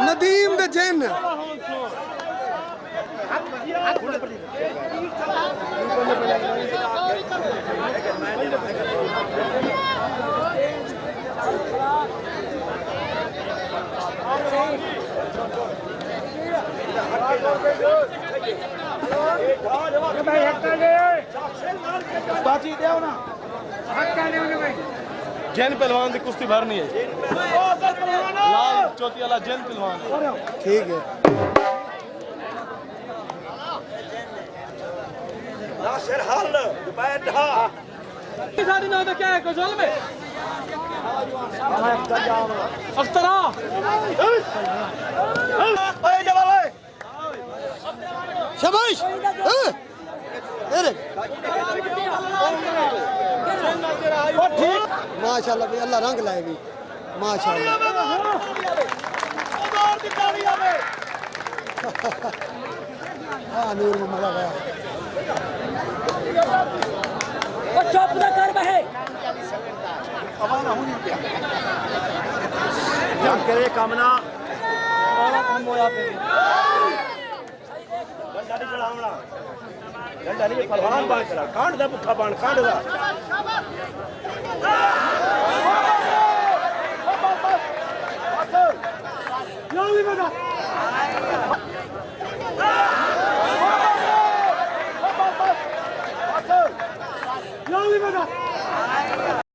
नदीम दे जिन जैन पहलवान की कुश्ती भरनी है लाल चौथी वाला जैन पहलवान ठीक है नासिर हल बैठा साड़ी ना तो क्या है कुछ में अख्तरा ओए जवाब ओए शाबाश अरे माशाल्लाह भी अल्लाह रंग लाए भी माशाल्लाह हाँ नूर में मजा गया चुप ना कर बहे जम करे कामना डंडा नहीं चढ़ावना डंडा नहीं पहलवान बाण चढ़ा कांड दा भुखा बाण कांड दा जल्दी बता